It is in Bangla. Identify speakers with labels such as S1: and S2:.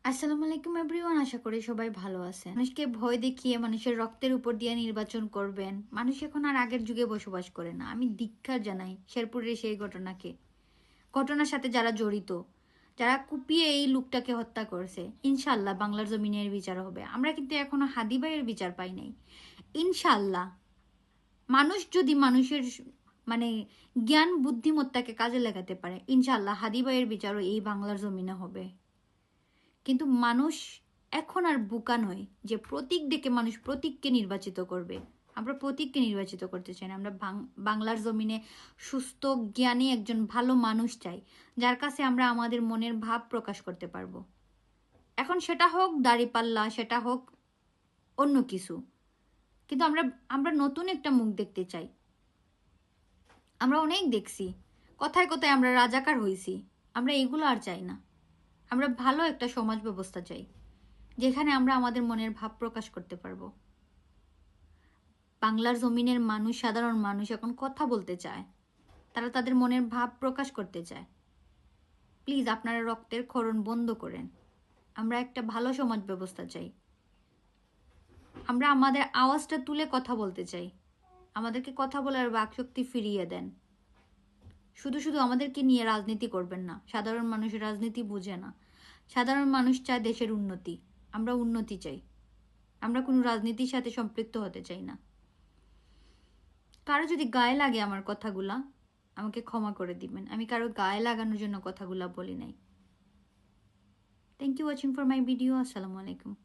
S1: আসসালামু আলাইকুম এভরিওয়ান, আশা করি সবাই ভালো আছেন। মানুষকে ভয় দেখিয়ে মানুষের রক্তের উপর দিয়ে নির্বাচন করবেন, মানুষ এখন আর আগের যুগে বসবাস করে না। আমি ধিক্কার জানাই শেরপুরের সেই ঘটনার সাথে যারা জড়িত, যারা কুপিয়ে এই লোকটাকে হত্যা করেছে। ইনশাল্লাহ বাংলার জমিনের বিচার হবে। আমরা কিন্তু এখনো হাদি ভাইয়ের বিচার পাই নাই। ইনশাল্লাহ মানুষ যদি মানুষের মানে জ্ঞান বুদ্ধিমত্তাকে কাজে লাগাতে পারে, ইনশাল্লাহ হাদি ভাইয়ের বিচারও এই বাংলার জমিনে হবে। কিন্তু মানুষ এখন আর বোকা নয় যে প্রতীক ডেকে মানুষ প্রতীককে নির্বাচিত করবে। আমরা প্রতীককে নির্বাচিত করতে চাই না। আমরা বাংলার জমিনে সুস্থ জ্ঞানী একজন ভালো মানুষ চাই, যার কাছে আমরা আমাদের মনের ভাব প্রকাশ করতে পারবো। এখন সেটা হোক দাড়িপাল্লা, সেটা হোক অন্য কিছু, কিন্তু আমরা আমরা নতুন একটা মুখ দেখতে চাই। আমরা অনেক দেখছি, কথায় কথায় আমরা রাজাকার হইছি। আমরা এগুলো আর চাই না। আমরা ভালো একটা সমাজ ব্যবস্থা চাই, যেখানে আমরা আমাদের মনের ভাব প্রকাশ করতে পারবো। বাংলার জমিনের মানুষ, সাধারণ মানুষ এখন কথা বলতে চায়, তারা তাদের মনের ভাব প্রকাশ করতে চায়। প্লিজ আপনারা রক্তের ক্ষরণ বন্ধ করেন। আমরা একটা ভালো সমাজ ব্যবস্থা চাই। আমরা আমাদের আওয়াজটা তুলে কথা বলতে চাই। আমাদেরকে কথা বলার বাকশক্তি ফিরিয়ে দেন। শুধু শুধু আমাদেরকে নিয়ে রাজনীতি করবেন না। সাধারণ মানুষ রাজনীতি বুঝে না। সাধারণ মানুষ চায় দেশের উন্নতি। আমরা উন্নতি চাই। আমরা কোনো রাজনীতির সাথে সম্পৃক্ত হতে চাই না। কারো যদি গায়ে লাগে আমার কথাগুলা, আমাকে ক্ষমা করে দিবেন। আমি কারো গায়ে লাগানোর জন্য কথাগুলা বলি নাই। Thank you watching for my video. আসসালামু আলাইকুম।